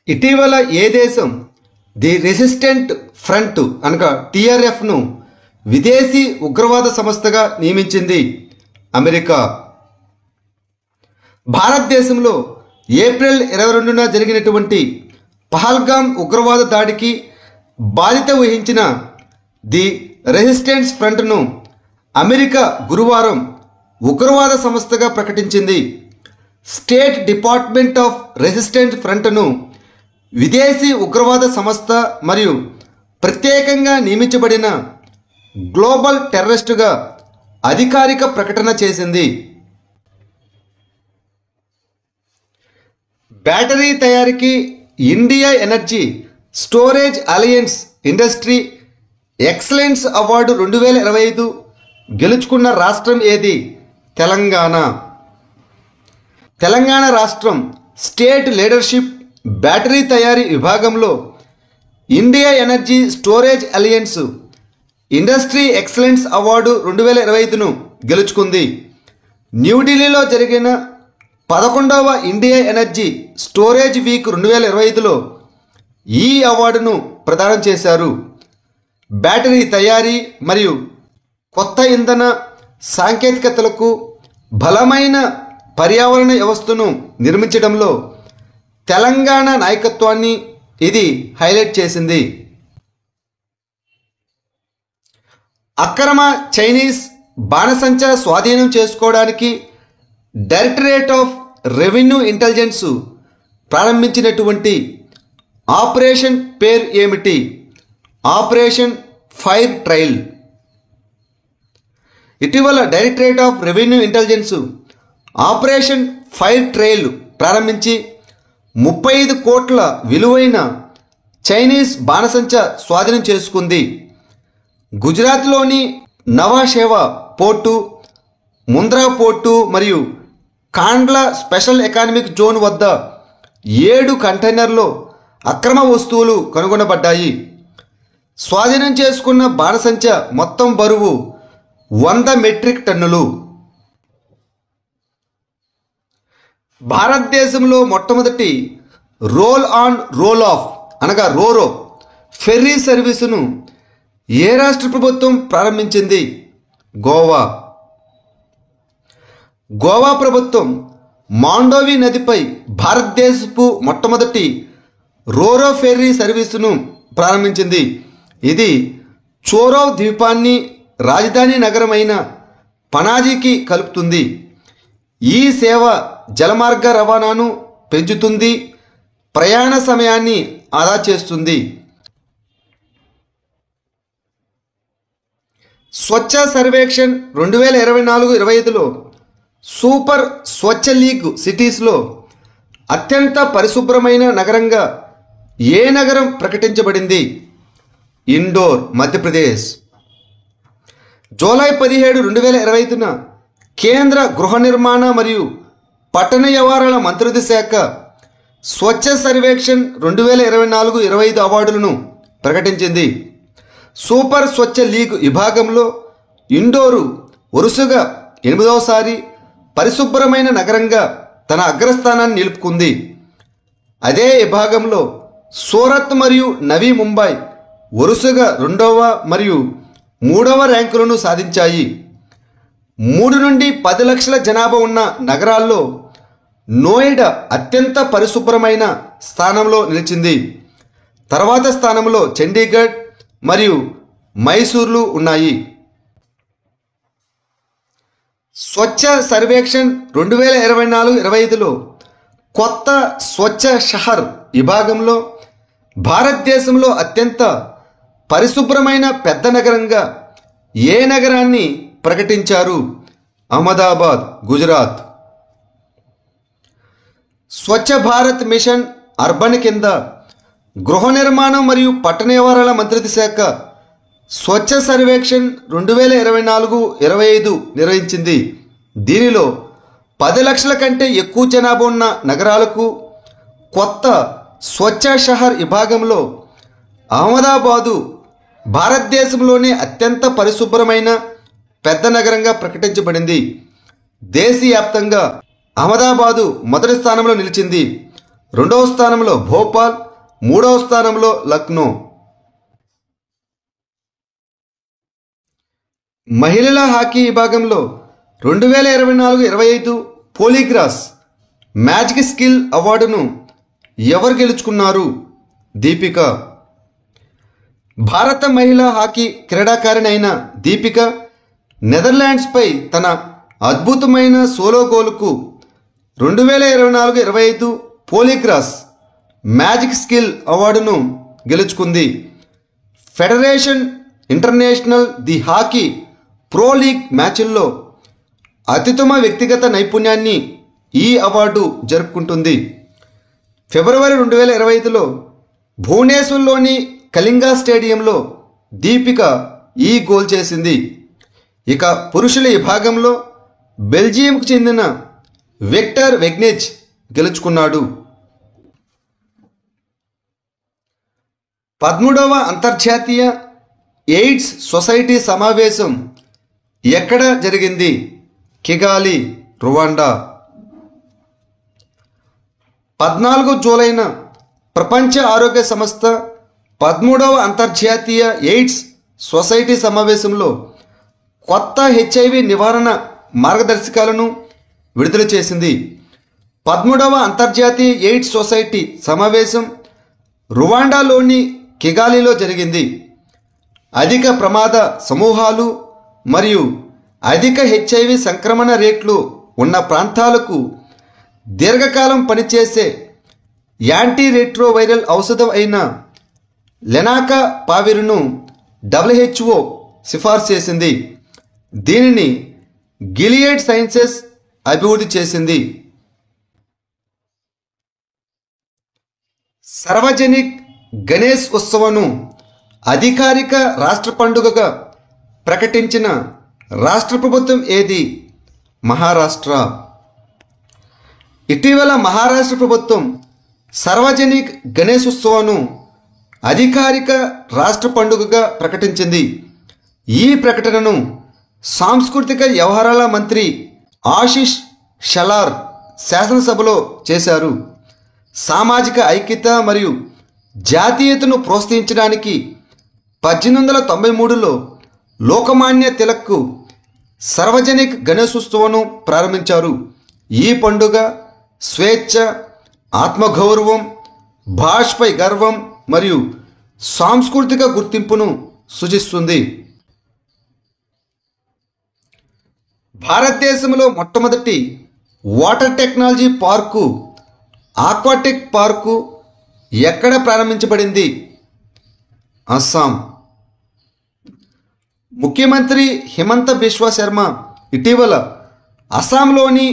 ఇటీవల ఏ దేశం the resistant front అనగా టిఆర్ఎఫ్ను విదేశీ ఉగ్రవాద సంస్థగా నియమించింది? అమెరికా. భారతదేశంలో ఏప్రిల్ 22న జరిగినటువంటి పహల్గామ్ ఉగ్రవాద దాడికి బాధ్యత వహించిన ది రెసిస్టెన్స్ ఫ్రంట్ను అమెరికా గురువారం ఉగ్రవాద సంస్థగా ప్రకటించింది. స్టేట్ డిపార్ట్మెంట్ ఆఫ్ రెసిస్టెన్స్ ఫ్రంట్ను విదేశీ ఉగ్రవాద సంస్థ మరియు ప్రత్యేకంగా నియమించబడిన గ్లోబల్ టెర్రరిస్టుగా అధికారిక ప్రకటన చేసింది. బ్యాటరీ తయారీకి India energy storage alliance industry excellence award 2025 గెలుచుకున్న రాష్ట్రం ఏది? తెలంగాణ. తెలంగాణ రాష్ట్రం స్టేట్ లీడర్షిప్ బ్యాటరీ తయారీ విభాగంలో India energy storage alliance industry excellence award 2025ను గెలుచుకుంది. న్యూఢిల్లీలో జరిగిన 11వ ఇండియా ఎనర్జీ స్టోరేజ్ వీక్ 2025లో ఈ అవార్డును ప్రదానం చేశారు. బ్యాటరీ తయారీ మరియు కొత్త ఇంధన సాంకేతికతలకు బలమైన పర్యావరణ వ్యవస్థను నిర్మించడంలో తెలంగాణ నాయకత్వాన్ని ఇది హైలైట్ చేసింది. అక్రమ చైనీస్ బాణసంచా స్వాధీనం చేసుకోవడానికి డైరెక్టరేట్ ఆఫ్ రెవెన్యూ ఇంటెలిజెన్స్ ప్రారంభించినటువంటి ఆపరేషన్ పేరు ఏమిటి? Operation fire trail. ఇటీవల directorate of revenue intelligence operation fire trail ప్రారంభించి 35 కోట్ల విలువైన చైనీస్ బాణసంచా స్వాధీనం చేసుకుంది. గుజరాత్లోని నవాషేవా పోర్టు, ముంద్రా పోర్టు మరియు కాండ్లా స్పెషల్ ఎకానమిక్ జోన్ వద్ద 7 కంటైనర్లో అక్రమ వస్తువులు కనుగొనబడ్డాయి. స్వాధీనం చేసుకున్న బాణసంచా మొత్తం బరువు 100 మెట్రిక్ టన్నులు. భారతదేశంలో మొట్టమొదటి రోల్ ఆన్ రోల్ ఆఫ్ అనగా రోరో ఫెర్రీ సర్వీసును ఏ రాష్ట్ర ప్రభుత్వం ప్రారంభించింది? గోవా. గోవా ప్రభుత్వం మాండోవి నదిపై భారతదేశపు మొట్టమొదటి రోరో ఫెర్రీ సర్వీసును ప్రారంభించింది. ఇది చోరో ద్వీపాన్ని రాజధాని నగరమైన పనాజీకి కలుపుతుంది. ఈ సేవ జలమార్గ రవాణాను పెంచుతుంది, ప్రయాణ సమయాన్ని ఆదా చేస్తుంది. స్వచ్ఛ సర్వేక్షణ్ 2024-25లో సూపర్ స్వచ్ఛ లీగ్ సిటీస్లో అత్యంత పరిశుభ్రమైన నగరంగా ఏ నగరం ప్రకటించబడింది? ఇండోర్, మధ్యప్రదేశ్. జూలై 17, 2025న కేంద్ర గృహ నిర్మాణ మరియు పట్టణ వ్యవహారాల మంత్రిత్వ శాఖ స్వచ్ఛ సర్వేక్షణ్ 2024-25 అవార్డులను ప్రకటించింది. సూపర్ స్వచ్ఛ లీగ్ విభాగంలో ఇండోరు వరుసగా 8వసారి పరిశుభ్రమైన నగరంగా తన అగ్రస్థానాన్ని నిలుపుకుంది. అదే విభాగంలో సూరత్ మరియు నవీ ముంబై వరుసగా 2వ మరియు 3వ ర్యాంకులను సాధించాయి. 3 నుండి 10 లక్షల జనాభా ఉన్న నగరాల్లో నోయిడా అత్యంత పరిశుభ్రమైన స్థానంలో నిలిచింది. తర్వాత స్థానంలో చండీగఢ్ మరియు మైసూర్లు ఉన్నాయి. స్వచ్ఛ సర్వేక్షణ్ 2024-25లో కొత్త స్వచ్ఛ షహర్ విభాగంలో భారతదేశంలో అత్యంత పరిశుభ్రమైన పెద్ద నగరంగా ఏ నగరాన్ని ప్రకటించారు? అహ్మదాబాద్, గుజరాత్. స్వచ్ఛ భారత్ మిషన్ అర్బన్ కింద గృహ నిర్మాణం మరియు పట్టణ వ్యవహారాల మంత్రిత్వ శాఖ స్వచ్ఛ సర్వేక్షణ్ 2024-25 నిర్వహించింది. దీనిలో 10 లక్షల కంటే ఎక్కువ జనాభా ఉన్న నగరాలకు కొత్త స్వచ్ఛ షహర్ విభాగంలో అహ్మదాబాదు భారతదేశంలోనే అత్యంత పరిశుభ్రమైన పెద్ద నగరంగా ప్రకటించబడింది. దేశవ్యాప్తంగా అహ్మదాబాదు మొదటి స్థానంలో నిలిచింది. రెండవ స్థానంలో భోపాల్, మూడవ స్థానంలో లక్నో. మహిళల హాకీ విభాగంలో 2024-25 పోలీగ్రాస్ మ్యాజిక్ స్కిల్ అవార్డును ఎవరు గెలుచుకున్నారు? దీపిక. భారత మహిళా హాకీ క్రీడాకారిణి అయిన దీపిక నెదర్లాండ్స్పై తన అద్భుతమైన సోలో గోలుకు 2024-25 పోలీగ్రాస్ మ్యాజిక్ స్కిల్ అవార్డును గెలుచుకుంది. Federation international the hockey pro league మ్యాచ్ల్లో అత్యుత్తమ వ్యక్తిగత నైపుణ్యాన్ని ఈ అవార్డు జరుపుకుంటుంది. ఫిబ్రవరి 2025లో భువనేశ్వర్లోని కళింగ స్టేడియంలో దీపిక ఈ గోల్ చేసింది. ఇక పురుషుల విభాగంలో బెల్జియంకు చెందిన విక్టర్ వెగ్నెజ్ గెలుచుకున్నాడు. 13వ అంతర్జాతీయ ఎయిడ్స్ సొసైటీ సమావేశం ఎక్కడ జరిగింది? కిగాలి, రువాండా. 14 జూలైన ప్రపంచ ఆరోగ్య సంస్థ 13వ అంతర్జాతీయ ఎయిడ్స్ సొసైటీ సమావేశంలో కొత్త హెచ్ఐవి నివారణ మార్గదర్శకాలను విడుదల చేసింది. 13వ అంతర్జాతీయ ఎయిడ్స్ సొసైటీ సమావేశం రువాండాలోని కిగాలిలో జరిగింది. అధిక ప్రమాద సమూహాలు మరియు అధిక హెచ్ఐవి సంక్రమణ రేట్లు ఉన్న ప్రాంతాలకు దీర్ఘకాలం పనిచేసే యాంటీరెట్రోవైరల్ ఔషధం అయిన లెనాకాపావిర్ను WHO సిఫార్సు చేసింది. దీనిని గిలియడ్ సైన్సెస్ అభివృద్ధి చేసింది. సార్వజనిక్ గణేష్ ఉత్సవను అధికారిక రాష్ట్ర పండుగగా ప్రకటించిన రాష్ట్ర ప్రభుత్వం ఏది? మహారాష్ట్ర. ఇటీవల మహారాష్ట్ర ప్రభుత్వం సార్వజనిక్ గణేష్ ఉత్సవను అధికారిక రాష్ట్ర పండుగగా ప్రకటించింది. ఈ ప్రకటనను సాంస్కృతిక వ్యవహారాల మంత్రి ఆశిష్ షలార్ శాసనసభలో చేశారు. సామాజిక ఐక్యత మరియు జాతీయతను ప్రోత్సహించడానికి 1893లో లోకమాన్య తిలక్ సార్వజనిక్ గణేశోత్సవను ప్రారంభించారు. ఈ పండుగ స్వేచ్ఛ, ఆత్మగౌరవం, భాషపై గర్వం మరియు సాంస్కృతిక గుర్తింపును సూచిస్తుంది. భారతదేశంలో మొట్టమొదటి water technology park aquatic park ఎక్కడ ప్రారంభించబడింది? అస్సాం. ముఖ్యమంత్రి హిమంత బిశ్వ శర్మ ఇటీవల అస్సాంలోని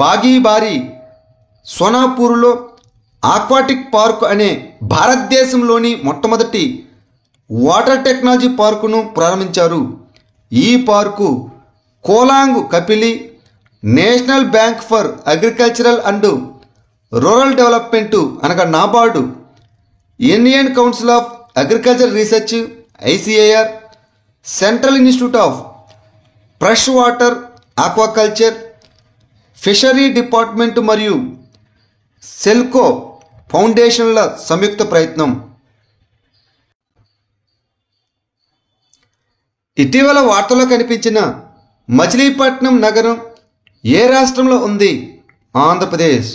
బాగీబారి సోనాపూర్లో ఆక్వాటిక్ పార్క్ అనే భారతదేశంలోని మొట్టమొదటి వాటర్ టెక్నాలజీ పార్కును ప్రారంభించారు. ఈ park Kolong Kapili national bank for agricultural and rural development అనగా NABARD, Indian council of agriculture research ICAR, central institute of fresh water aquaculture, fishery department మరియు సెల్కో ఫౌండేషన్ల సంయుక్త ప్రయత్నం. ఇటీవల వార్తల్లో కనిపించిన మచిలీపట్నం నగరం ఏ రాష్ట్రంలో ఉంది? ఆంధ్రప్రదేశ్.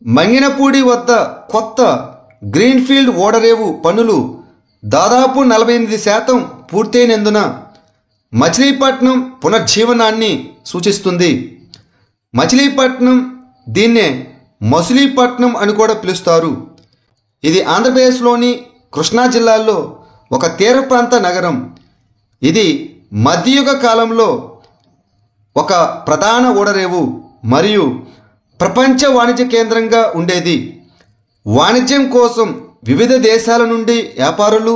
మంగినపూడి వద్ద కొత్త గ్రీన్ఫీల్డ్ ఓడరేవు పనులు దాదాపు 48% పూర్తయినందున మచిలీపట్నం పునర్జీవనాన్ని సూచిస్తుంది. మచిలీపట్నం దీన్నే మచిలీపట్నం అని కూడా పిలుస్తారు. ఇది ఆంధ్రప్రదేశ్లోని కృష్ణా జిల్లాలో ఒక తీర ప్రాంత నగరం. ఇది మధ్యయుగ కాలంలో ఒక ప్రధాన ఓడరేవు మరియు ప్రపంచ వాణిజ్య కేంద్రంగా ఉండేది. వాణిజ్యం కోసం వివిధ దేశాల నుండి వ్యాపారులు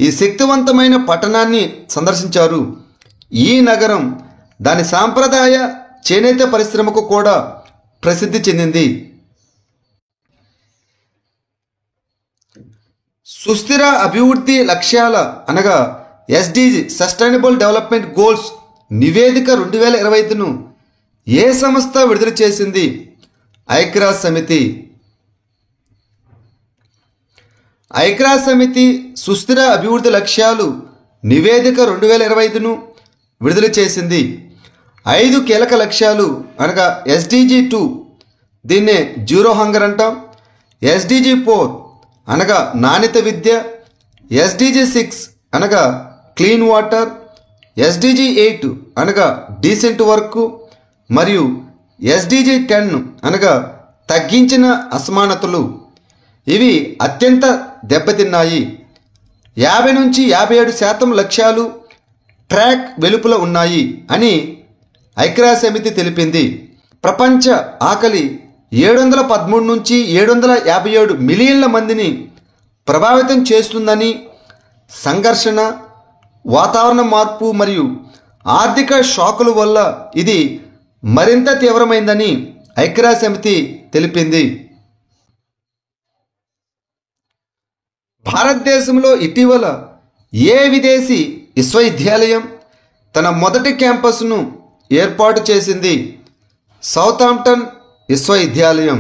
ఈ శక్తివంతమైన పట్టణాన్ని సందర్శించారు. ఈ నగరం దాని సాంప్రదాయ చేనేత పరిశ్రమకు కూడా ప్రసిద్ధి చెందింది. సుస్థిర అభివృద్ధి లక్ష్యాల అనగా SDG సస్టైనబుల్ డెవలప్మెంట్ గోల్స్ నివేదిక 2025ను ఏ సంస్థ విడుదల చేసింది? ఐక్యరాజ్య సమితి ఐక్యరాజ్య సమితి సుస్థిర అభివృద్ధి లక్ష్యాలు నివేదిక 2025ను విడుదల చేసింది. 5 కీలక లక్ష్యాలు అనగా SDG 2 దీన్నే జీరో హంగర్ అంటాం, SDG 4 అనగా నాణ్యత విద్య, SDG 6 అనగా క్లీన్ వాటర్, SDG 8 అనగా డీసెంట్ వర్క్ మరియు SDG 10 అనగా తగ్గించిన అసమానతలు. ఇవి అత్యంత దెబ్బతిన్నాయి. 50 నుంచి 57% లక్ష్యాలు ట్రాక్ వెలుపల ఉన్నాయి అని ఐక్యరాజ్య సమితి తెలిపింది. ప్రపంచ ఆకలి 713 నుంచి 757 మిలియన్ల మందిని ప్రభావితం చేస్తుందని, సంఘర్షణ, వాతావరణ మార్పు మరియు ఆర్థిక షాకుల వల్ల ఇది మరింత తీవ్రమైందని ఐక్యరాజ్య సమితి తెలిపింది. భారతదేశంలో ఇటీవల ఏ విదేశీ విశ్వవిద్యాలయం తన మొదటి క్యాంపస్ను ఏర్పాటు చేసింది? సౌతాంప్టన్ విశ్వవిద్యాలయం.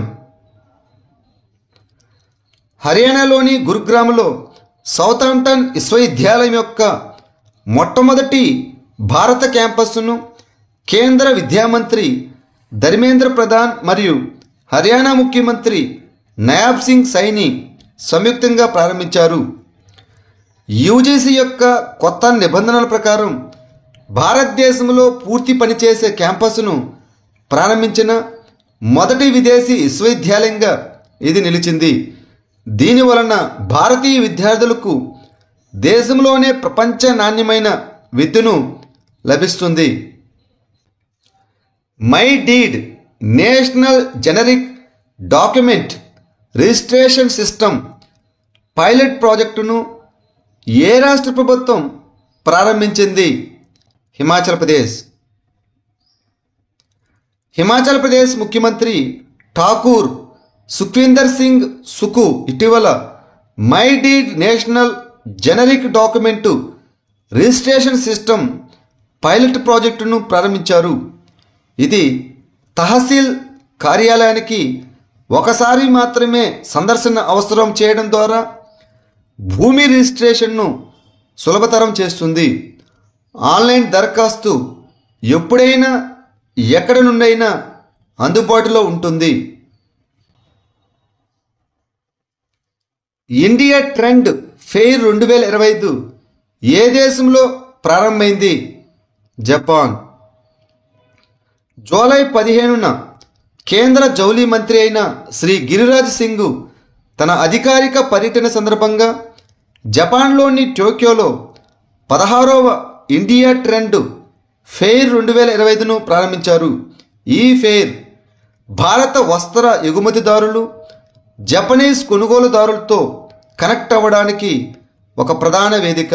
హర్యానాలోని గురుగ్రామ్లో సౌతాంప్టన్ విశ్వవిద్యాలయం యొక్క మొట్టమొదటి భారత క్యాంపస్ను కేంద్ర విద్యామంత్రి ధర్మేంద్ర ప్రధాన్ మరియు హర్యానా ముఖ్యమంత్రి నయాబ్ సింగ్ సైని సంయుక్తంగా ప్రారంభించారు. UGC యొక్క కొత్త నిబంధనల ప్రకారం భారతదేశంలో పూర్తి పనిచేసే క్యాంపస్ను ప్రారంభించిన మొదటి విదేశీ విశ్వవిద్యాలయంగా ఇది నిలిచింది. దీని వలన భారతీయ విద్యార్థులకు దేశంలోనే ప్రపంచ నాణ్యమైన విద్యను లభిస్తుంది. My deed national generic document registration system pilot ప్రాజెక్టును ఏ రాష్ట్ర ప్రభుత్వం ప్రారంభించింది? హిమాచల్ ప్రదేశ్. హిమాచల్ ప్రదేశ్ ముఖ్యమంత్రి ఠాకూర్ సుఖ్వీందర్ సింగ్ సుఖు ఇటీవల my deed national generic document registration system pilot ప్రాజెక్టును ప్రారంభించారు. ఇది తహసీల్ కార్యాలయానికి ఒకసారి మాత్రమే సందర్శన అవసరం చేయడం ద్వారా భూమి రిజిస్ట్రేషన్ను సులభతరం చేస్తుంది. ఆన్లైన్ దరఖాస్తు ఎప్పుడైనా ఎక్కడి నుండైనా అందుబాటులో ఉంటుంది. ఇండియా ట్రెండ్ ఫెయిర్ 2025 ఏ దేశంలో ప్రారంభమైంది? జపాన్. జూలై 15న కేంద్ర జౌళి మంత్రి అయిన శ్రీ గిరిరాజ్ సింగ్ తన అధికారిక పర్యటన సందర్భంగా జపాన్లోని టోక్యోలో 16వ ఇండియా ట్రెండ్ ఫెయిర్ 2025ను ప్రారంభించారు. ఈ ఫెయిర్ భారత వస్త్ర ఎగుమతిదారులు జపనీస్ కొనుగోలుదారులతో కనెక్ట్ అవ్వడానికి ఒక ప్రధాన వేదిక.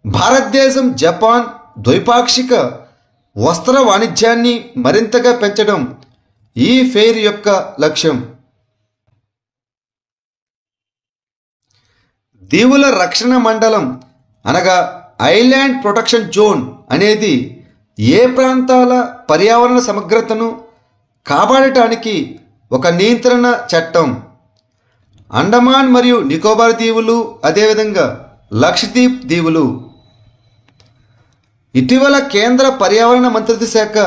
భారతదేశం జపాన్ ద్వైపాక్షిక వస్త్ర వాణిజ్యాన్ని మరింతగా పెంచడం ఈ ఫెయిర్ యొక్క లక్ష్యం. దీవుల రక్షణ మండలం అనగా ఐలాండ్ ప్రొటెక్షన్ జోన్ అనేది ఏ ప్రాంతాల పర్యావరణ సమగ్రతను కాపాడటానికి ఒక నియంత్రణ చట్టం. అండమాన్ మరియు నికోబార్ దీవులు, అదేవిధంగా లక్షద్వీప్ దీవులు. ఇటీవల కేంద్ర పర్యావరణ మంత్రిత్వ శాఖ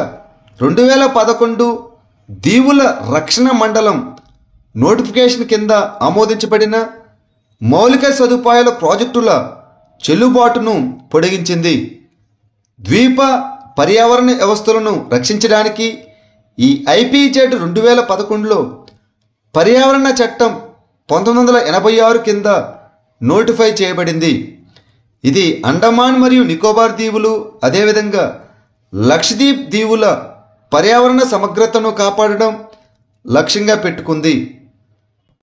2011 దీవుల రక్షణ మండలం నోటిఫికేషన్ కింద ఆమోదించబడిన మౌలిక సదుపాయాల ప్రాజెక్టుల చెల్లుబాటును పొడిగించింది. ద్వీప పర్యావరణ వ్యవస్థలను రక్షించడానికి ఈ IPZ 2011లో పర్యావరణ చట్టం 1986 కింద నోటిఫై చేయబడింది. ఇది అండమాన్ మరియు నికోబార్ దీవులు, అదేవిధంగా లక్షద్వీప్ దీవుల పర్యావరణ సమగ్రతను కాపాడడం లక్ష్యంగా పెట్టుకుంది.